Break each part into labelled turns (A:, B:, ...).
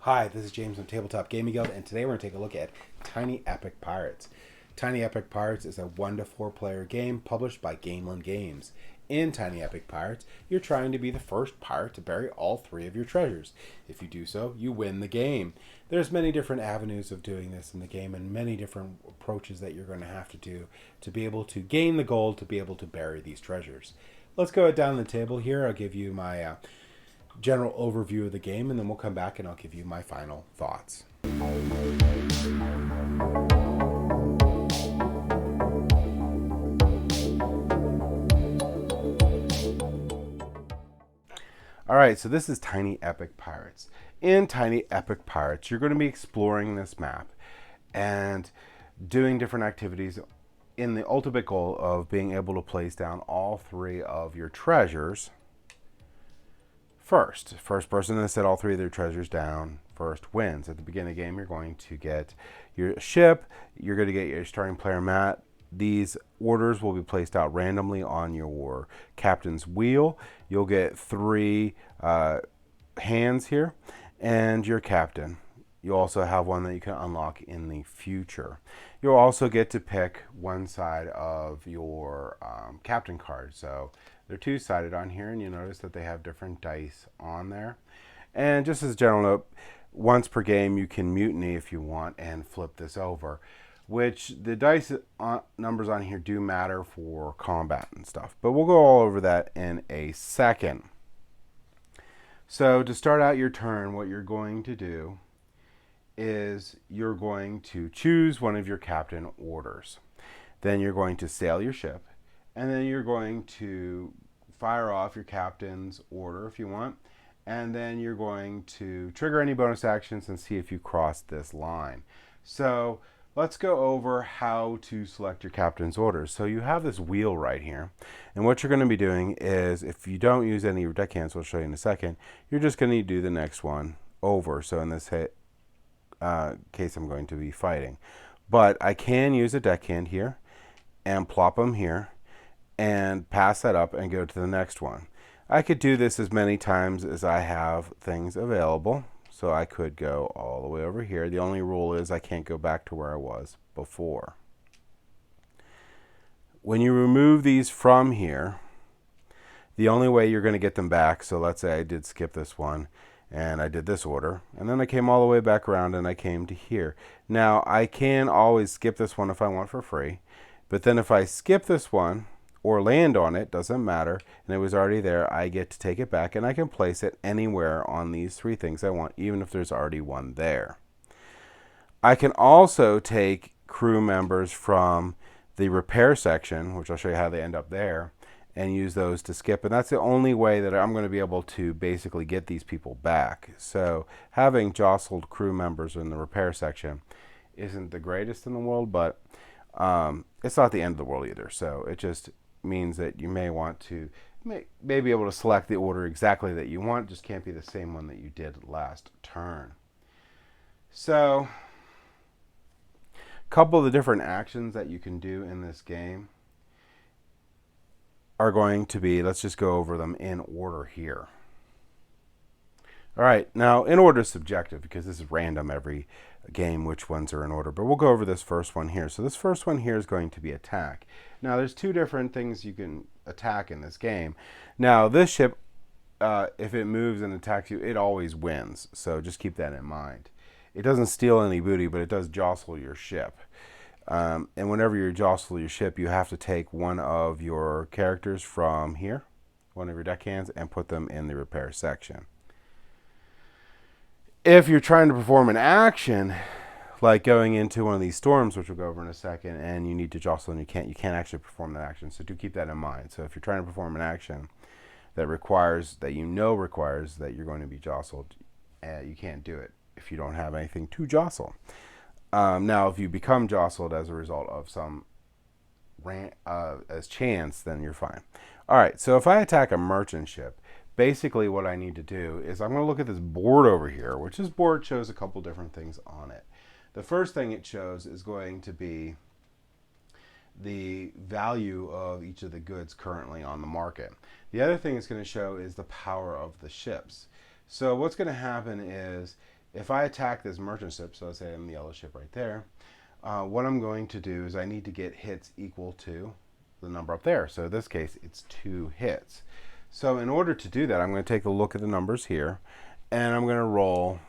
A: Hi, this is James from Tabletop Gaming Guild, and today we're going to take a look at Tiny Epic Pirates. Tiny Epic Pirates is a 1 to 4 player game published by Gameland Games. In Tiny Epic Pirates, you're trying to be the first pirate to bury all 3 of your treasures. If you do so, you win the game. There's many different avenues of doing this in the game and many different approaches that you're going to have to do to be able to gain the gold to be able to bury these treasures. Let's go down the table here. I'll give you my general overview of the game, and then we'll come back and I'll give you my final thoughts. Alright, so this is Tiny Epic Pirates. In Tiny Epic Pirates, you're going to be exploring this map and doing different activities in the ultimate goal of being able to place down all 3 of your treasures first. First person to set all 3 of their treasures down first wins. At the beginning of the game, you're going to get your ship, you're going to get your starting player mat. These orders will be placed out randomly on your captain's wheel. You'll get 3 hands here, and your captain. You'll also have one that you can unlock in the future. You'll also get to pick one side of your captain card. So they're 2-sided on here, and you notice that they have different dice on there. And just as a general note, once per game you can mutiny if you want and flip this over, which the dice numbers on here do matter for combat and stuff. But we'll go all over that in a second. So to start out your turn, what you're going to do is you're going to choose one of your captain orders. Then you're going to sail your ship, and then you're going to fire off your captain's order if you want, and then you're going to trigger any bonus actions and see if you cross this line. So let's go over how to select your captain's orders. So you have this wheel right here, and what you're going to be doing is, if you don't use any of your deckhands, we'll show you in a second, you're just going to do the next one over. So in this case, I'm going to be fighting, but I can use a deckhand here and plop them here and pass that up and go to the next one. I could do this as many times as I have things available. So I could go all the way over here. The only rule is I can't go back to where I was before. When you remove these from here, the only way you're going to get them back, so let's say I did skip this one and I did this order, and then I came all the way back around and I came to here. Now I can always skip this one if I want for free, but then if I skip this one or land on it, doesn't matter, and it was already there, I get to take it back and I can place it anywhere on these 3 things I want, even if there's already one there. I can also take crew members from the repair section, which I'll show you how they end up there, and use those to skip, and that's the only way that I'm going to be able to basically get these people back. So having jostled crew members in the repair section isn't the greatest in the world, but it's not the end of the world either. So it just means that you may want to may be able to select the order exactly that you want. It just can't be the same one that you did last turn. So a couple of the different actions that you can do in this game are going to be, let's just go over them in order here. All right, now in order is subjective because this is random every game which ones are in order, but we'll go over this first one here. So this first one here is going to be attack. Now there's 2 different things you can attack in this game. Now this ship, if it moves and attacks you, it always wins, so just keep that in mind. It doesn't steal any booty, but it does jostle your ship. And whenever you jostle your ship, you have to take one of your characters from here, one of your deckhands, and put them in the repair section. If you're trying to perform an action, like going into one of these storms, which we'll go over in a second, and you need to jostle and you can't actually perform that action. So do keep that in mind. So if you're trying to perform an action that requires that you're going to be jostled, you can't do it if you don't have anything to jostle. Now, if you become jostled as a result of some as chance, then you're fine. All right, so if I attack a merchant ship, basically what I need to do is I'm going to look at this board over here, which this board shows a couple different things on it. The first thing it shows is going to be the value of each of the goods currently on the market. The other thing it's going to show is the power of the ships. So what's going to happen is if I attack this merchant ship, so let's say I'm the yellow ship right there, what I'm going to do is I need to get hits equal to the number up there. So in this case, it's 2 hits. So in order to do that, I'm going to take a look at the numbers here, and I'm going to roll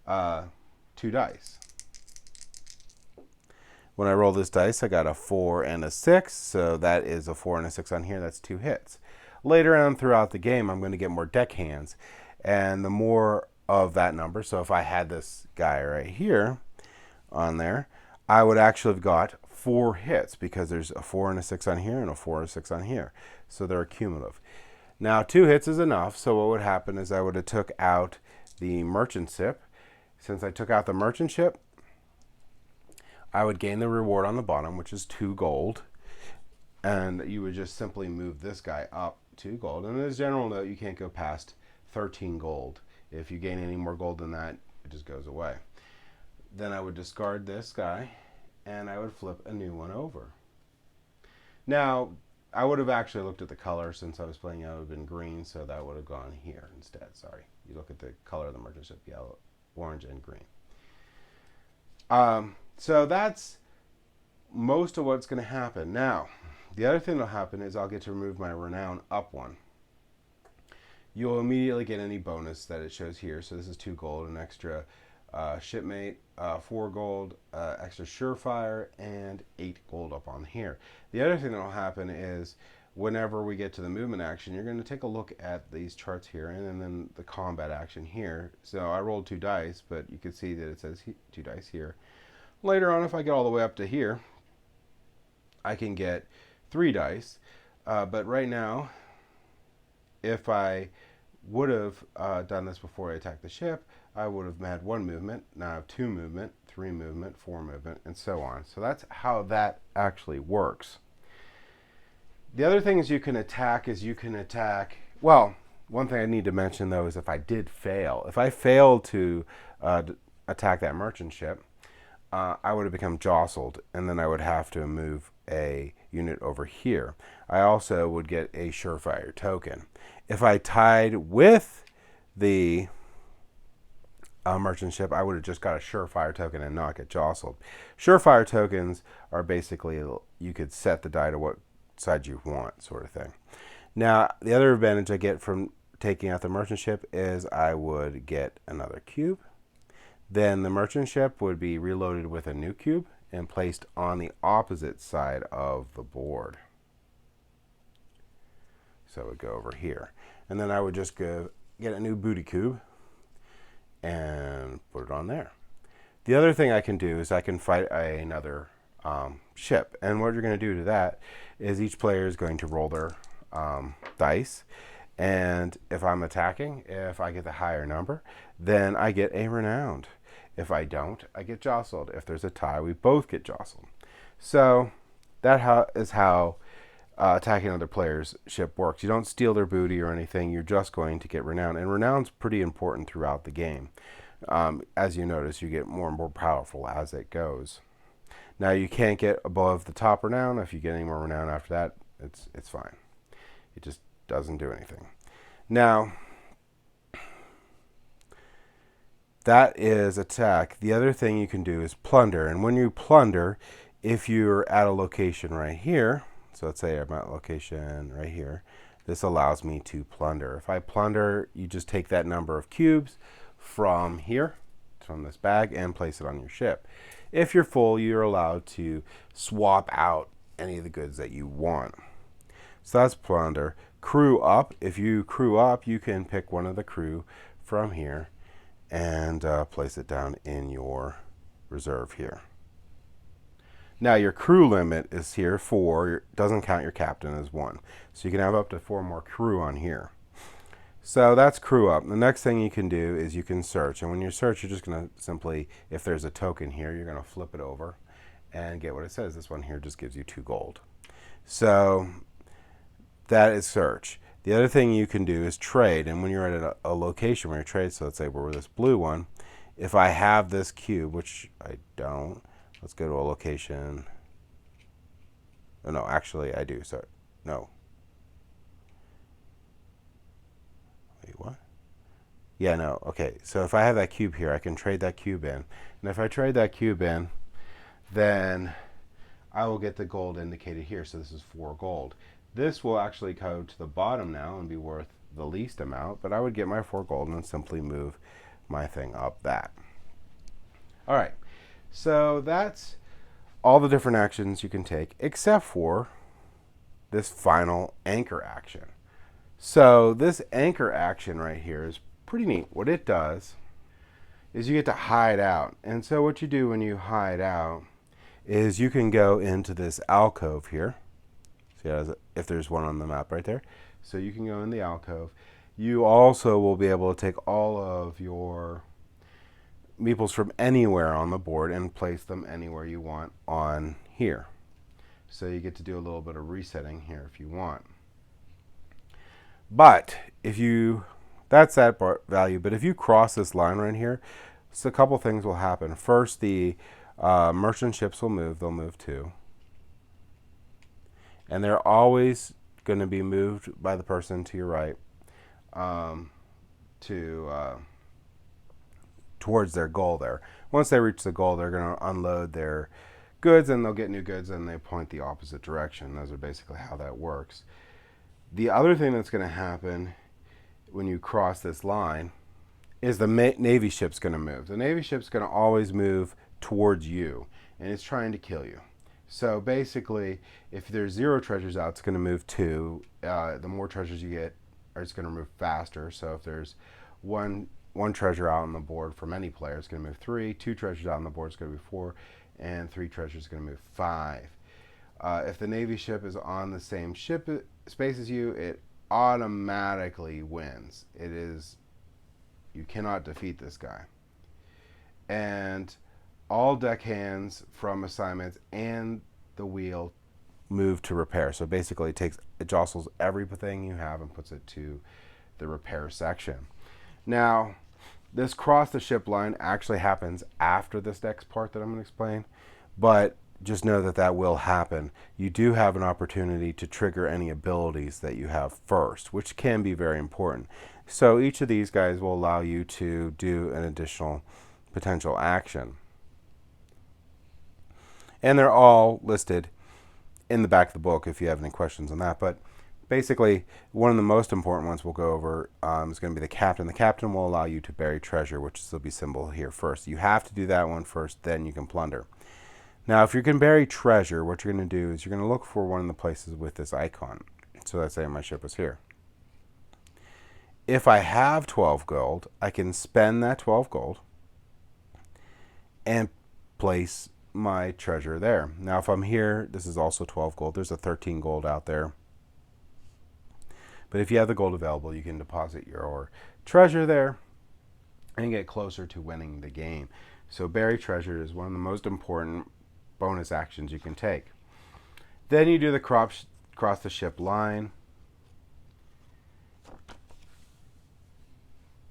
A: 2 dice. When I roll this dice, I got a 4 and a 6, so that is a 4 and a 6 on here. That's 2 hits. Later on throughout the game, I'm going to get more deck hands, and the more of that number, so if I had this guy right here on there, I would actually have got 4 hits because there's a 4 and a 6 on here and a 4 and a 6 on here. So they're cumulative. Now 2 hits is enough, so what would happen is I would have took out the merchant ship. Since I took out the merchant ship, I would gain the reward on the bottom, which is 2 gold. And you would just simply move this guy up 2 gold. And as a general note, you can't go past 13 gold. If you gain any more gold than that, it just goes away. Then I would discard this guy, and I would flip a new one over. Now, I would have actually looked at the color. Since I was playing, it would have been green, so that would have gone here instead. Sorry. You look at the color of the merchant ship, yellow, orange, and green. So that's most of what's going to happen. Now, the other thing that will happen is I'll get to remove my renown up 1. You'll immediately get any bonus that it shows here. So this is 2 gold, an extra shipmate, 4 gold, extra surefire, and 8 gold up on here. The other thing that will happen is whenever we get to the movement action, you're going to take a look at these charts here and then the combat action here. So I rolled 2 dice, but you can see that it says 2 dice here. Later on, if I get all the way up to here, I can get 3 dice. But right now, if I would have done this before I attacked the ship, I would have had 1 movement. Now I have 2 movement, 3 movement, 4 movement, and so on. So that's how that actually works. The other things you can attack is well, one thing I need to mention though is if I did fail. If I failed to attack that merchant ship, I would have become jostled, and then I would have to move a unit over here. I also would get a surefire token. If I tied with the merchant ship, I would have just got a surefire token and not get jostled. Surefire tokens are basically, you could set the die to what side you want, sort of thing. Now, the other advantage I get from taking out the merchant ship is I would get another cube. Then the merchant ship would be reloaded with a new cube and placed on the opposite side of the board. So it would go over here. And then I would just go get a new booty cube and put it on there. The other thing I can do is I can fight another ship. And what you're going to do to that is each player is going to roll their dice. And if I'm attacking, if I get the higher number, then I get a renowned. If I don't, I get jostled. If there's a tie, we both get jostled. So that is how attacking another player's ship works. You don't steal their booty or anything. You're just going to get renown. And renown's pretty important throughout the game. As you notice, you get more and more powerful as it goes. Now, you can't get above the top renown. If you get any more renown after that, it's fine. It just doesn't do anything. Now, that is attack. The other thing you can do is plunder. And when you plunder, if you're at a location right here, so let's say I'm at location right here, this allows me to plunder. If I plunder, you just take that number of cubes from here, from this bag, and place it on your ship. If you're full, you're allowed to swap out any of the goods that you want. So that's plunder. Crew up. If you crew up, you can pick one of the crew from here and place it down in your reserve here. Now your crew limit is here 4. Doesn't count your captain as 1. So you can have up to 4 more crew on here. So that's crew up. The next thing you can do is you can search. And when you search, you're just going to simply, if there's a token here, you're going to flip it over and get what it says. This one here just gives you 2 gold. So that is search. The other thing you can do is trade. And when you're at a location where you trade, so let's say we're this blue one, if I have this cube, which I don't, let's go to a location. Oh, no, actually I do. Sorry. No. Wait, what? Yeah, no. Okay, so if I have that cube here, I can trade that cube in. And if I trade that cube in, then I will get the gold indicated here. So this is 4 gold. This will actually go to the bottom now and be worth the least amount, but I would get my 4 gold and simply move my thing up that. All right, so that's all the different actions you can take, except for this final anchor action. So this anchor action right here is pretty neat. What it does is you get to hide out. And so what you do when you hide out is you can go into this alcove here. See if there's one on the map right there. So you can go in the alcove. You also will be able to take all of your meeples from anywhere on the board and place them anywhere you want on here. So you get to do a little bit of resetting here if you want. But if you, that's that value, but if you cross this line right here, so a couple things will happen. First, the merchant ships will move. They'll move too. And they're always going to be moved by the person to your right towards their goal there. Once they reach the goal, they're going to unload their goods and they'll get new goods and they point the opposite direction. Those are basically how that works. The other thing that's going to happen when you cross this line is the Navy ship's going to move. The Navy ship's going to always move towards you, and it's trying to kill you. So basically, if there's 0 treasures out, it's going to move 2. The more treasures you get, it's going to move faster. So if there's one treasure out on the board from any player, it's going to move 3. 2 treasures out on the board, it's going to move 4. And 3 treasures is going to move 5. If the Navy ship is on the same ship space as you, it automatically wins. It is, you cannot defeat this guy. And all deckhands from assignments and the wheel move to repair. So basically it jostles everything you have and puts it to the repair section. Now, this cross the ship line actually happens after this next part that I'm going to explain, but just know that that will happen. You do have an opportunity to trigger any abilities that you have first, which can be very important. So each of these guys will allow you to do an additional potential action. And they're all listed in the back of the book if you have any questions on that. But basically, one of the most important ones we'll go over is going to be the captain. The captain will allow you to bury treasure, which will be symbol here first. You have to do that one first, then you can plunder. Now, if you can bury treasure, what you're going to do is you're going to look for one of the places with this icon. So let's say my ship was here. If I have 12 gold, I can spend that 12 gold and place my treasure there. Now, if I'm here, this is also 12 gold. There's a 13 gold out there. But if you have the gold available, you can deposit your treasure there and get closer to winning the game. So bury treasure is one of the most important bonus actions you can take. Then you do the cross the ship line,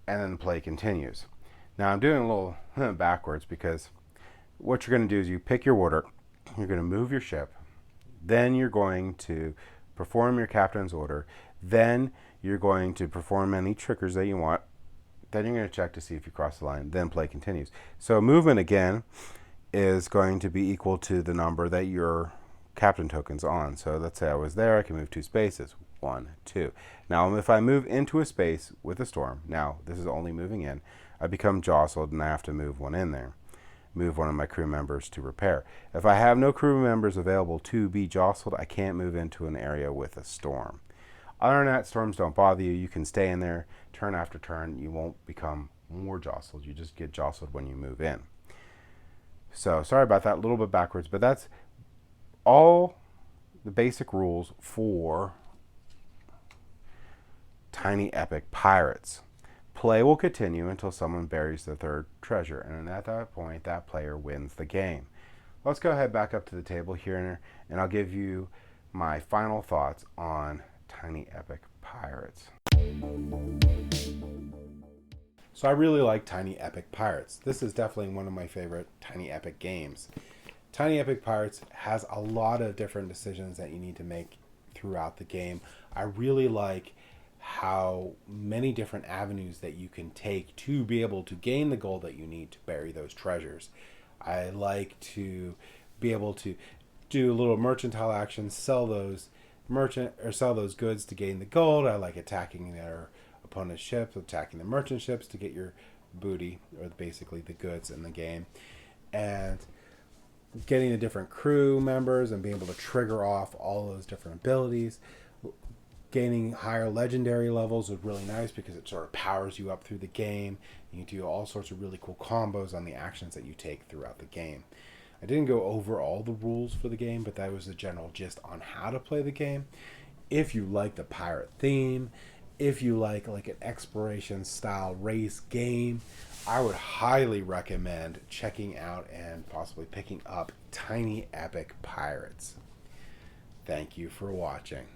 A: and then the play continues. Now I'm doing a little backwards because what you're going to do is you pick your order, you're going to move your ship, then you're going to perform your captain's order, then you're going to perform any triggers that you want, then you're going to check to see if you cross the line, then play continues. So movement again is going to be equal to the number that your captain token's on. So let's say I was there, I can move 2 spaces. 1, 2. Now if I move into a space with a storm, now this is only moving in, I become jostled and I have to move one in there. Move one of my crew members to repair. If I have no crew members available to be jostled, I can't move into an area with a storm. Other than that, storms don't bother you. You can stay in there turn after turn. You won't become more jostled. You just get jostled when you move in. So sorry about that, a little bit backwards, but that's all the basic rules for Tiny Epic Pirates. Play will continue until someone buries the 3rd treasure, and at that point, that player wins the game. Let's go ahead back up to the table here, and I'll give you my final thoughts on Tiny Epic Pirates. So I really like Tiny Epic Pirates. This is definitely one of my favorite Tiny Epic games. Tiny Epic Pirates has a lot of different decisions that you need to make throughout the game. I really like how many different avenues that you can take to be able to gain the gold that you need to bury those treasures. I like to be able to do a little mercantile action, sell those goods to gain the gold. I like attacking their opponent's ships, attacking the merchant ships to get your booty, or basically the goods in the game, and getting the different crew members and being able to trigger off all those different abilities. Gaining higher legendary levels is really nice because it sort of powers you up through the game. You can do all sorts of really cool combos on the actions that you take throughout the game. I didn't go over all the rules for the game, but that was the general gist on how to play the game. If you like the pirate theme, if you like an exploration style race game, I would highly recommend checking out and possibly picking up Tiny Epic Pirates. Thank you for watching.